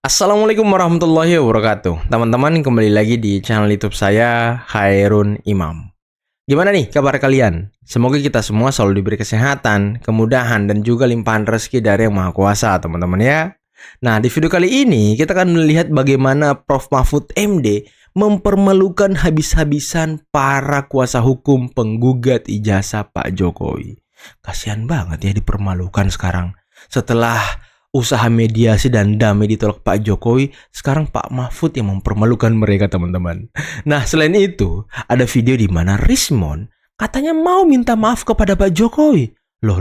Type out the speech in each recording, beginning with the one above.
Assalamualaikum warahmatullahi wabarakatuh. Teman-teman, kembali lagi di channel YouTube saya, Khairun Imam. Gimana nih kabar kalian? Semoga kita semua selalu diberi kesehatan, kemudahan, dan juga limpahan rezeki dari Yang Maha Kuasa, teman-teman ya. Nah, di video kali ini kita akan melihat bagaimana Prof. Mahfud MD mempermalukan habis-habisan para kuasa hukum penggugat ijazah Pak Jokowi. Kasihan banget ya dipermalukan sekarang. Setelah usaha mediasi dan damai ditolak Pak Jokowi, sekarang Pak Mahfud yang mempermalukan mereka, teman-teman. Nah, selain itu, ada video di mana Rismon katanya mau minta maaf kepada Pak Jokowi. Loh,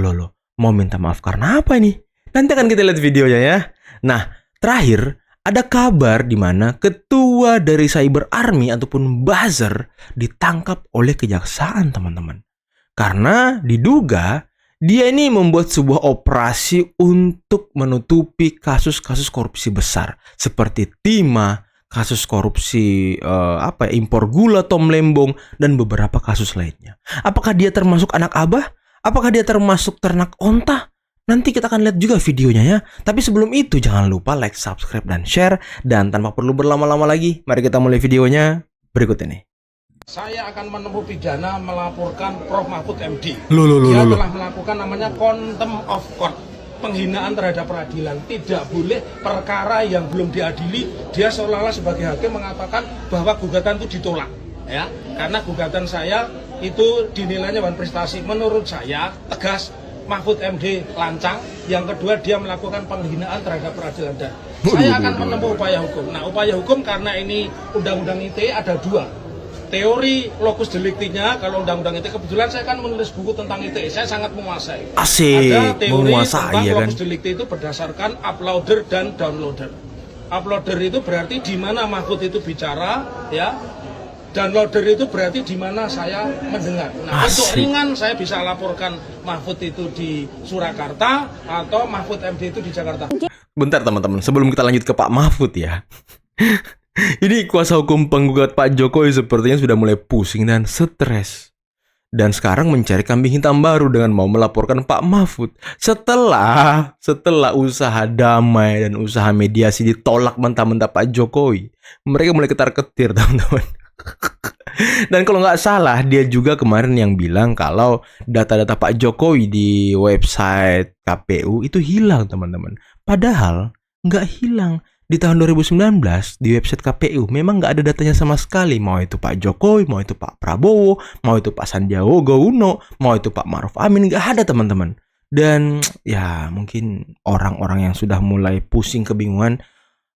mau minta maaf karena apa ini? Nanti akan kita lihat videonya ya. Nah, terakhir, ada kabar di mana ketua dari Cyber Army ataupun buzzer ditangkap oleh kejaksaan, teman-teman. Karena diduga dia ini membuat sebuah operasi untuk menutupi kasus-kasus korupsi besar seperti timah, kasus korupsi impor gula Tom Lembong, dan beberapa kasus lainnya. Apakah dia termasuk anak abah? Apakah dia termasuk ternak onta? Nanti kita akan lihat juga videonya ya. Tapi sebelum itu jangan lupa like, subscribe, dan share. Dan tanpa perlu berlama-lama lagi, mari kita mulai videonya berikut ini. Saya akan menempuh pidana melaporkan Prof. Mahfud MD. Dia telah melakukan namanya contempt of court, penghinaan terhadap peradilan. Tidak boleh perkara yang belum diadili, dia seolah-olah sebagai hakim mengatakan bahwa gugatan itu ditolak. Ya, karena gugatan saya itu dinilainya wan prestasi. Menurut saya tegas, Mahfud MD lancang. Yang kedua, dia melakukan penghinaan terhadap peradilan. Dan saya akan menempuh upaya hukum. Nah, upaya hukum karena ini undang-undang ITE ada dua. Teori locus delicti-nya, kalau undang-undang ITE, kebetulan saya kan menulis buku tentang ITE, saya sangat menguasai. Asik, ada teori menguasai, tentang ya kan? locus delicti itu berdasarkan uploader dan downloader. Uploader itu berarti di mana Mahfud itu bicara, ya. Downloader itu berarti di mana saya mendengar. Nah, untuk ringan saya bisa laporkan Mahfud itu di Surakarta atau Mahfud MD itu di Jakarta. Bentar teman-teman, sebelum kita lanjut ke Pak Mahfud ya. Ini kuasa hukum penggugat Pak Jokowi sepertinya sudah mulai pusing dan stres. Dan sekarang mencari kambing hitam baru dengan mau melaporkan Pak Mahfud. Setelah usaha damai dan usaha mediasi ditolak mentah-mentah Pak Jokowi, mereka mulai ketar-ketir, teman-teman. Dan kalau nggak salah, dia juga kemarin yang bilang kalau data-data Pak Jokowi di website KPU itu hilang, teman-teman. Padahal nggak hilang. Di tahun 2019 di website KPU memang nggak ada datanya sama sekali. Mau itu Pak Jokowi, mau itu Pak Prabowo, mau itu Pak Sandiaga Uno, mau itu Pak Ma'ruf Amin, nggak ada, teman-teman. Dan ya mungkin orang-orang yang sudah mulai pusing kebingungan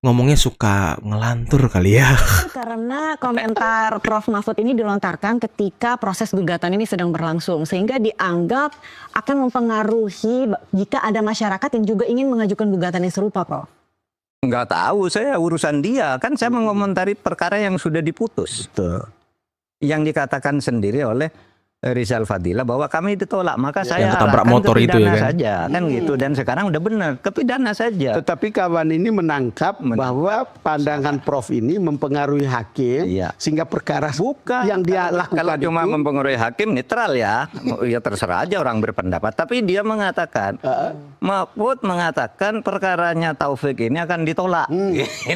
ngomongnya suka ngelantur kali ya. Karena komentar Prof. Mahfud ini dilontarkan ketika proses gugatan ini sedang berlangsung, sehingga dianggap akan mempengaruhi jika ada masyarakat yang juga ingin mengajukan gugatan yang serupa, Prof. Nggak tahu, saya urusan dia. Kan saya mengomentari perkara yang sudah diputus. Betul. Yang dikatakan sendiri oleh Rizal Fadila bahwa kami ditolak, maka saya ketabrak arahkan motor ke itu ya pidana kan? saja, kan gitu. Dan sekarang udah benar, ke pidana saja. Tetapi kawan ini menangkap bahwa pandangan Prof ini mempengaruhi hakim, Iya. sehingga perkara Bukan. yang dia lakukan Kalau cuma itu, mempengaruhi hakim netral ya, ya terserah aja orang berpendapat. Tapi dia mengatakan, Mahfud mengatakan perkaranya Taufik ini akan ditolak.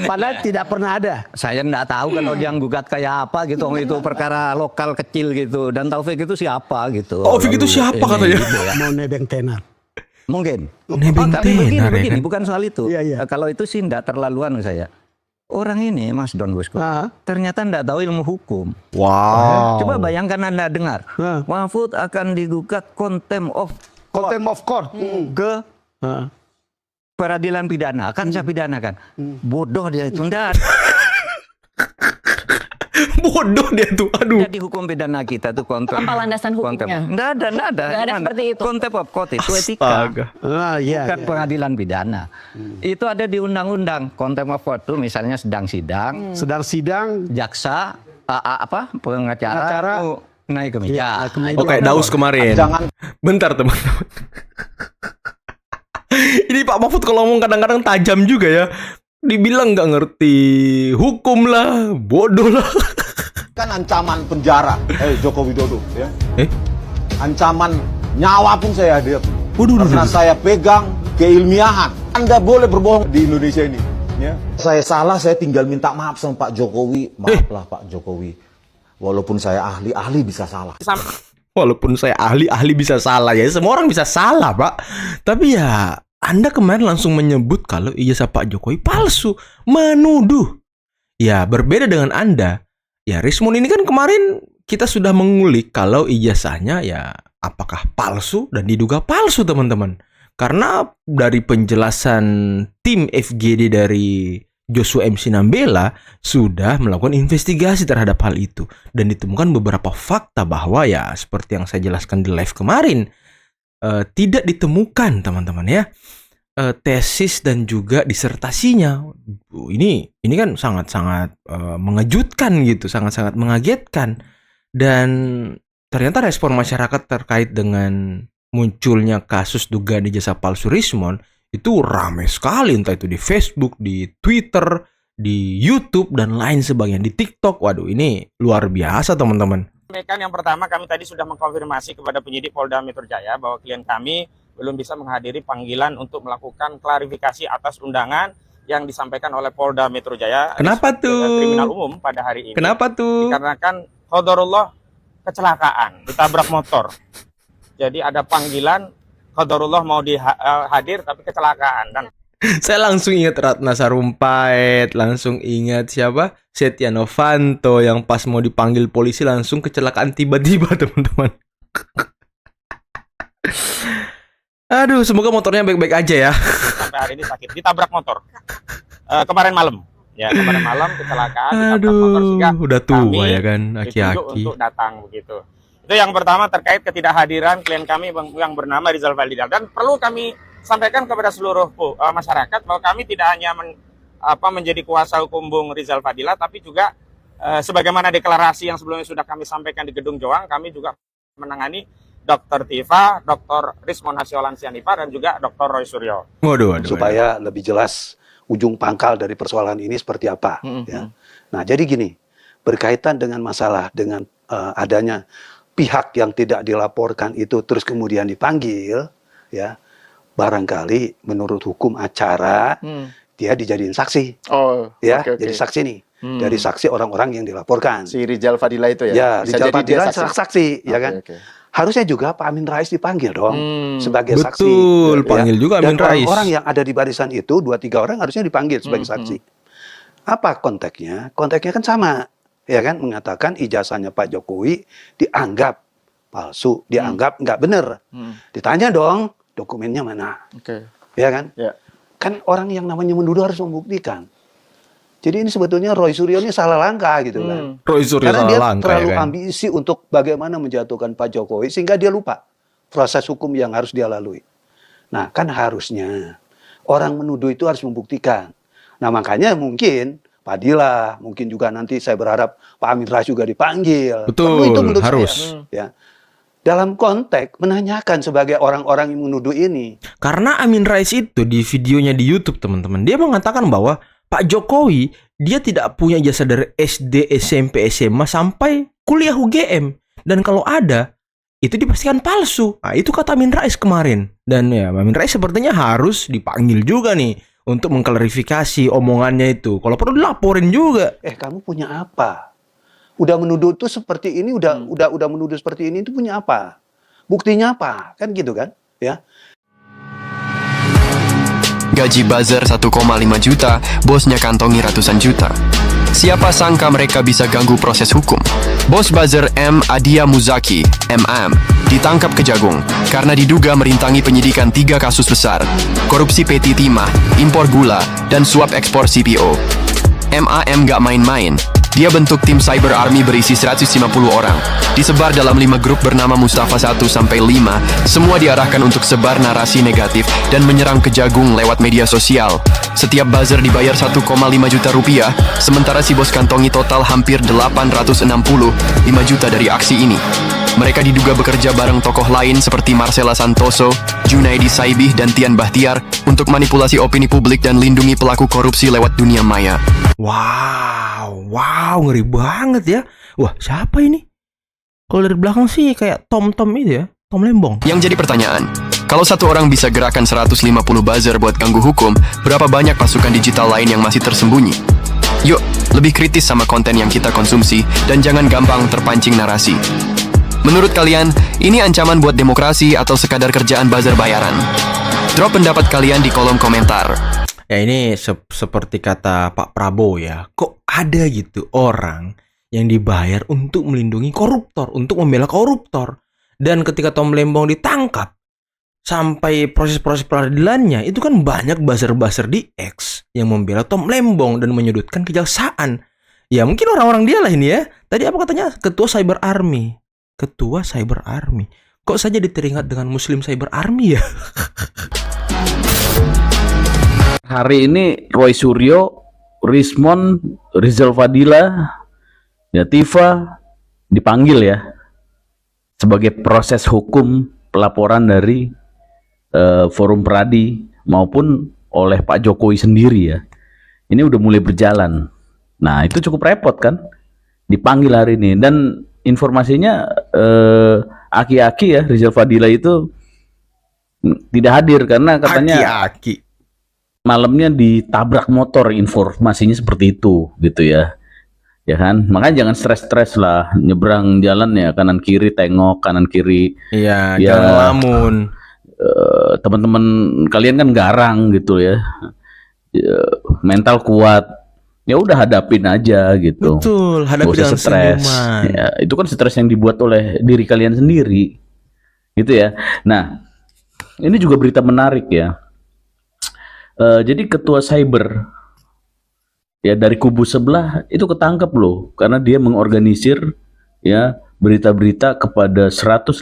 padahal tidak pernah ada. Saya nggak tahu kalau dia gugat kayak apa gitu, itu perkara lokal kecil gitu. Dan Taufik itu siapa gitu. Taufik itu siapa katanya? Gitu ya. Mau nebeng tenar. Mungkin. Nebeng Tapi tenar, ya begini, kan? bukan soal itu. Iya, iya. Kalau itu sih nggak terlaluan saya. Orang ini, Mas Don Bosco, ternyata nggak tahu ilmu hukum. Wow. Coba bayangkan Anda dengar, Ah. Mahfud akan digugat contempt of Contempt of court. ke Ah. peradilan pidana. Akan saya pidanakan. Bodoh dia itu. Nggak Bodoh dia tuh. Aduh. Jadi hukum pidana kita tuh contempt. Apa landasan hukumnya? Nggak ada. Nggak ada seperti itu. Contempt of court itu etika. Astaga. Iya. Bukan pengadilan pidana. Itu ada di undang-undang. Contempt of court itu misalnya sedang sidang, Sedang sidang. jaksa pengacara Pengacara. naik ke meja. Oke, Daus kemarin. Bentar teman-teman. Ini Pak Mahfud kalau ngomong kadang-kadang tajam juga ya. Dibilang nggak ngerti hukum lah, bodoh lah. Kan ancaman penjara, Joko Widodo ya. Ancaman nyawa pun saya hadapi. Waduh, Karena saya pegang keilmiahan. Anda boleh berbohong di Indonesia ini. Ya. Saya salah, saya tinggal minta maaf sama Pak Jokowi. Maaflah Pak Jokowi. Walaupun saya ahli bisa salah. Walaupun saya ahli bisa salah ya. Semua orang bisa salah, Pak. Tapi ya, Anda kemarin langsung menyebut kalau ijazah Pak Jokowi palsu, menuduh. Ya, berbeda dengan Anda. Ya, Rismon ini kan kemarin kita sudah mengulik kalau ijazahnya ya apakah palsu dan diduga palsu, teman-teman. Karena dari penjelasan tim FGD dari Joshua MC Nambela sudah melakukan investigasi terhadap hal itu. Dan ditemukan beberapa fakta bahwa ya seperti yang saya jelaskan di live kemarin, tidak ditemukan, teman-teman ya, tesis dan juga disertasinya. Ini kan sangat-sangat mengejutkan gitu, sangat-sangat mengagetkan. Dan ternyata respon masyarakat terkait dengan munculnya kasus dugaan ijazah palsu Rismon itu ramai sekali, entah itu di Facebook, di Twitter, di YouTube dan lain sebagainya, di TikTok. Waduh, ini luar biasa, teman-teman. Yang pertama, kami tadi sudah mengkonfirmasi kepada penyidik Polda Metro Jaya bahwa klien kami belum bisa menghadiri panggilan untuk melakukan klarifikasi atas undangan yang disampaikan oleh Polda Metro Jaya. Kenapa tuh? Kriminal umum pada hari ini. Kenapa tuh? Dikarenakan qadarullah kecelakaan, ditabrak motor. Jadi ada panggilan, qadarullah mau hadir tapi kecelakaan. Dan saya langsung ingat Ratna Sarumpait, langsung ingat siapa? Setia Novanto yang pas mau dipanggil polisi langsung kecelakaan tiba-tiba, teman-teman. Aduh, semoga motornya baik-baik aja ya. Sampai hari ini sakit, ditabrak motor. Kemarin malam. Ya, kemarin malam kecelakaan, ditabrak motor sehingga udah tua ya kan, aki-aki. Untuk datang begitu. Itu yang pertama terkait ketidakhadiran klien kami yang bernama Rizal Fadila. Dan perlu kami sampaikan kepada seluruh masyarakat bahwa kami tidak hanya menjadi kuasa hukum Bung Rizal Fadila, tapi juga sebagaimana deklarasi yang sebelumnya sudah kami sampaikan di Gedung Joang, kami juga menangani Dr. Tifa, Dr. Rismon Hasyolan Sianipa, dan juga Dr. Roy Suryo. Waduh. Supaya lebih jelas ujung pangkal dari persoalan ini seperti apa. Ya. Nah, jadi gini, berkaitan dengan masalah dengan adanya pihak yang tidak dilaporkan itu terus kemudian dipanggil, ya barangkali menurut hukum acara dia dijadiin saksi. Oh, ya, okay. jadi saksi nih. Dari saksi orang-orang yang dilaporkan. Si Rizal Fadila itu ya? Ya, Rizal Fadila saksi, ya kan? Okay. Harusnya juga Pak Amin Rais dipanggil dong sebagai saksi. Betul, panggil juga Amin Rais. Dan orang yang ada di barisan itu 2-3 orang harusnya dipanggil sebagai saksi. Apa konteksnya? Konteksnya kan sama, ya kan? Mengatakan ijazahnya Pak Jokowi dianggap palsu, dianggap nggak benar. Ditanya dong, dokumennya mana? Ya kan? Yeah. Kan orang yang namanya menuduh harus membuktikan. Jadi ini sebetulnya Roy Suryo ini salah langkah gitu kan. Roy Suryo Karena salah dia langkah, terlalu ya kan? ambisi untuk bagaimana menjatuhkan Pak Jokowi sehingga dia lupa proses hukum yang harus dia lalui. Nah, kan harusnya orang menuduh itu harus membuktikan. Nah, makanya mungkin Pak Dila, mungkin juga nanti saya berharap Pak Amin Rais juga dipanggil. Betul, itu menurut harus. saya, ya. Dalam konteks menanyakan sebagai orang-orang yang menuduh ini. Karena Amin Rais itu di videonya di YouTube, teman-teman, dia mengatakan bahwa Pak Jokowi dia tidak punya ijazah dari SD, SMP, SMA sampai kuliah UGM. Dan kalau ada, itu dipastikan palsu. Nah, itu kata Amin Rais kemarin. Dan ya, Amin Rais sepertinya harus dipanggil juga nih untuk mengklarifikasi omongannya itu. Kalau perlu dilaporin juga. Kamu punya apa? Udah menuduh tuh seperti ini, udah menuduh seperti ini itu punya apa? Buktinya apa? Kan gitu kan? Ya. Gaji buzzer 1,5 juta, bosnya kantongi ratusan juta. Siapa sangka mereka bisa ganggu proses hukum? Bos buzzer M. Adia Muzaki, MM, ditangkap Kejagung karena diduga merintangi penyidikan 3 kasus besar, korupsi PT Timah, impor gula, dan suap ekspor CPO. MAM gak main-main. Dia bentuk tim Cyber Army berisi 150 orang. Disebar dalam 5 grup bernama Mustafa 1-5. Semua diarahkan untuk sebar narasi negatif dan menyerang Kejagung lewat media sosial. Setiap buzzer dibayar 1,5 juta rupiah, sementara si bos kantongi total hampir 865 juta dari aksi ini. Mereka diduga bekerja bareng tokoh lain seperti Marcella Santoso, Junaidi Saibih, dan Tian Bahtiar untuk manipulasi opini publik dan lindungi pelaku korupsi lewat dunia maya. Wow, ngeri banget ya. Wah, siapa ini? Kalau dari belakang sih kayak Tom itu ya, Tom Lembong. Yang jadi pertanyaan, Kalau satu orang bisa gerakan 150 buzzer buat ganggu hukum, berapa banyak pasukan digital lain yang masih tersembunyi? Yuk, lebih kritis sama konten yang kita konsumsi dan jangan gampang terpancing narasi. Menurut kalian, ini ancaman buat demokrasi atau sekadar kerjaan buzzer bayaran? Drop pendapat kalian di kolom komentar. Ya ini seperti kata Pak Prabowo ya, kok ada gitu orang yang dibayar untuk melindungi koruptor, untuk membela koruptor. Dan ketika Tom Lembong ditangkap, sampai proses-proses peradilannya, itu kan banyak buzzer-buzzer di X yang membela Tom Lembong dan menyudutkan kejaksaan. Ya mungkin orang-orang dia lah ini ya. Tadi apa katanya? Ketua Cyber Army. Ketua Cyber Army. Kok saja diteringat dengan Muslim Cyber Army ya? Hari ini Roy Suryo, Rismon, Rizal Fadila, ya Tifa dipanggil ya sebagai proses hukum pelaporan dari Forum Pradi maupun oleh Pak Jokowi sendiri ya. Ini udah mulai berjalan. Nah itu cukup repot kan, dipanggil hari ini. Dan informasinya aki-aki ya, Rizal Fadila itu tidak hadir karena katanya aki-aki malamnya ditabrak motor, informasinya seperti itu gitu ya. Ya kan, makanya jangan stres-stres lah nyebrang jalan ya, kanan kiri tengok, kanan kiri. Iya, ya, jangan ngelamun. Teman-teman kalian kan garang gitu ya, mental kuat, ya udah hadapin aja gitu. Betul, hadapi dengan stres. senyuman. Ya, itu kan stres yang dibuat oleh diri kalian sendiri, gitu ya. Nah, ini juga berita menarik ya. Jadi ketua cyber ya dari kubu sebelah itu ketangkep loh, karena dia mengorganisir ya berita-berita kepada 150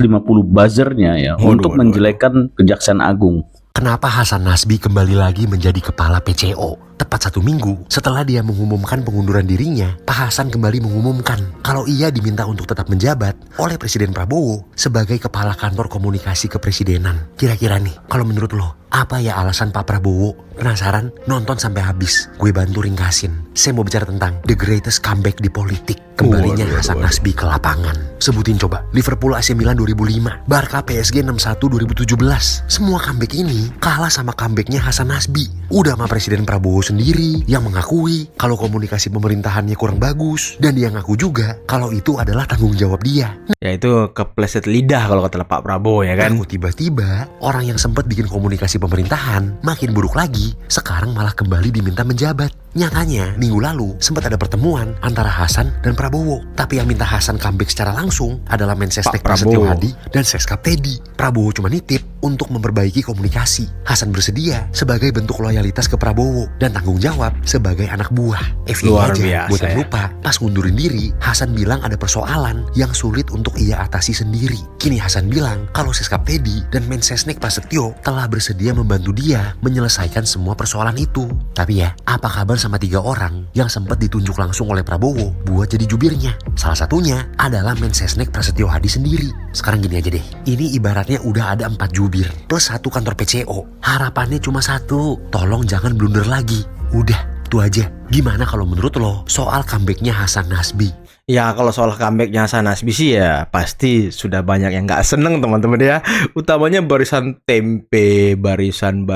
buzzernya ya untuk menjelekkan Kejaksaan Agung. Kenapa Hasan Nasbi kembali lagi menjadi kepala PCO? Tepat 1 minggu setelah dia mengumumkan pengunduran dirinya, Pak Hasan kembali mengumumkan kalau ia diminta untuk tetap menjabat oleh Presiden Prabowo sebagai kepala kantor komunikasi kepresidenan. Kira-kira nih, kalau menurut lo, apa ya alasan Pak Prabowo? Penasaran? Nonton sampai habis. Gue bantu ringkasin. Saya mau bicara tentang the greatest comeback di politik. Kembalinya Hasan Nasbi ke lapangan. Sebutin coba. Liverpool AC Milan 2005. Barca PSG 6-1 2017. Semua comeback ini kalah sama comebacknya Hasan Nasbi. Udah sama Presiden Prabowo sendiri yang mengakui kalau komunikasi pemerintahannya kurang bagus. Dan dia ngaku juga kalau itu adalah tanggung jawab dia. Ya itu kepleset lidah kalau kata Pak Prabowo ya kan. Tiba-tiba orang yang sempat bikin komunikasi pemerintahan makin buruk lagi, sekarang malah kembali diminta menjabat. Nyatanya minggu lalu sempat ada pertemuan antara Hasan dan Prabowo, tapi yang minta Hasan comeback secara langsung adalah Mensesnek Prasetyo Hadi dan Seskap Teddy. Prabowo cuma nitip untuk memperbaiki komunikasi. Hasan bersedia sebagai bentuk loyalitas ke Prabowo dan tanggung jawab sebagai anak buah. Luar aja, biasa buat yang ya. lupa, pas ngundurin diri, Hasan bilang ada persoalan yang sulit untuk ia atasi sendiri. Kini Hasan bilang kalau Seskap Teddy dan Mensesnek Prasetyo telah bersedia membantu dia menyelesaikan semua persoalan itu. Tapi ya, apa kabar sama 3 orang yang sempat ditunjuk langsung oleh Prabowo buat jadi jubirnya? Salah satunya adalah Mensesnek Prasetyo Hadi sendiri. Sekarang gini aja deh, ini ibaratnya udah ada 4 jubir plus 1 kantor PCO. Harapannya cuma 1, tolong jangan blunder lagi. Udah, itu aja. Gimana kalau menurut lo soal comebacknya Hasan Nasbi? Ya kalau soal comebacknya Hasan Nasbi sih ya pasti sudah banyak yang nggak seneng teman-teman ya. Utamanya barisan tempe, barisan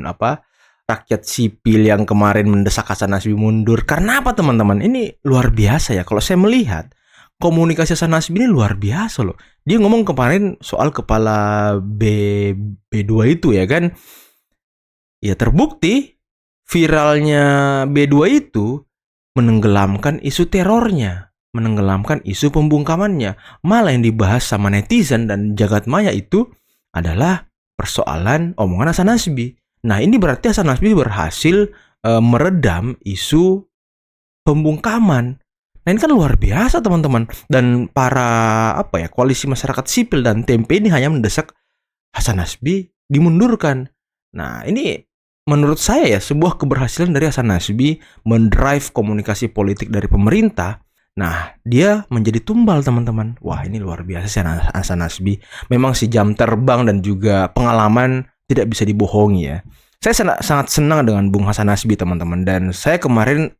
apa rakyat sipil yang kemarin mendesak Hasan Nasbi mundur. Karena apa teman-teman? Ini luar biasa ya. Kalau saya melihat komunikasi Hasan Nasbi ini luar biasa loh. Dia ngomong kemarin soal kepala B2 itu ya kan. Ya terbukti viralnya B2 itu menenggelamkan isu terornya, menenggelamkan isu pembungkamannya. Malah yang dibahas sama netizen dan jagat maya itu adalah persoalan omongan Hasan Nasbi. Nah ini berarti Hasan Nasbi berhasil meredam isu pembungkaman. Nah ini kan luar biasa teman-teman. Dan para koalisi masyarakat sipil dan tempe ini hanya mendesak Hasan Nasbi dimundurkan. Nah ini menurut saya ya sebuah keberhasilan dari Hasan Nasbi mendrive komunikasi politik dari pemerintah. Nah dia menjadi tumbal teman-teman. Wah ini luar biasa sih Hasan Nasbi. Memang si jam terbang dan juga pengalaman tidak bisa dibohongi ya. Saya sangat senang dengan Bung Hasan Nasbi teman-teman. Dan saya kemarin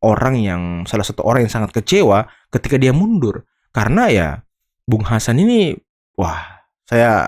salah satu orang yang sangat kecewa ketika dia mundur. Karena ya Bung Hasan ini, wah saya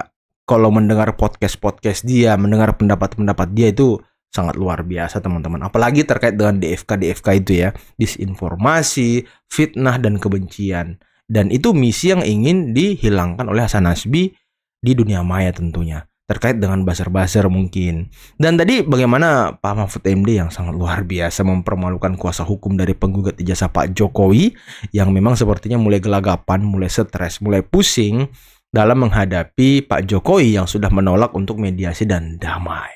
kalau mendengar podcast dia, mendengar pendapat dia itu sangat luar biasa teman-teman. Apalagi terkait dengan DFK itu ya, disinformasi, fitnah dan kebencian. Dan itu misi yang ingin dihilangkan oleh Hasan Nasbi di dunia maya tentunya. Terkait dengan buzzer-buzzer mungkin. Dan tadi bagaimana Pak Mahfud MD yang sangat luar biasa mempermalukan kuasa hukum dari penggugat ijazah Pak Jokowi yang memang sepertinya mulai gelagapan, mulai stres, mulai pusing dalam menghadapi Pak Jokowi yang sudah menolak untuk mediasi dan damai.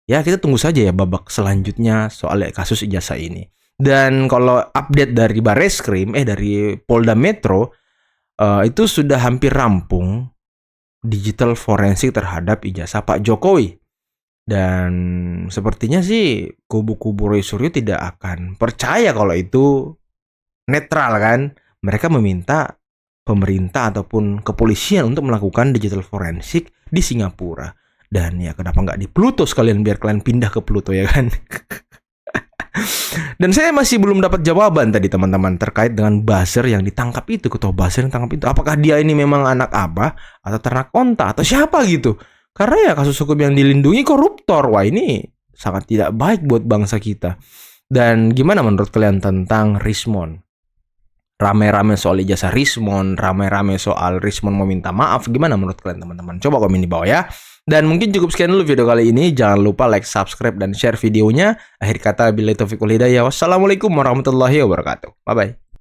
Ya, kita tunggu saja ya babak selanjutnya soal kasus ijazah ini. Dan kalau update dari Barreskrim, dari Polda Metro, itu sudah hampir rampung digital forensik terhadap ijazah Pak Jokowi. Dan sepertinya sih kubu-kubu Roy Suryo tidak akan percaya kalau itu netral kan. Mereka meminta pemerintah ataupun kepolisian untuk melakukan digital forensik di Singapura. Dan ya kenapa nggak di Pluto sekalian biar kalian pindah ke Pluto ya kan. Dan saya masih belum dapat jawaban tadi teman-teman terkait dengan buzzer yang ditangkap itu, ketua buzzer yang ditangkap itu. Apakah dia ini memang anak abah atau ternak onta atau siapa gitu. Karena ya kasus hukum yang dilindungi koruptor. Wah ini sangat tidak baik buat bangsa kita. Dan gimana menurut kalian tentang Rismon? Rame-rame soal ijazah Rismon, rame-rame soal Rismon meminta maaf. Gimana menurut kalian teman-teman? Coba komen di bawah ya. Dan mungkin cukup sekian dulu video kali ini. Jangan lupa like, subscribe, dan share videonya. Akhir kata, billahi taufiq wal hidayah. Wassalamualaikum warahmatullahi wabarakatuh. Bye-bye.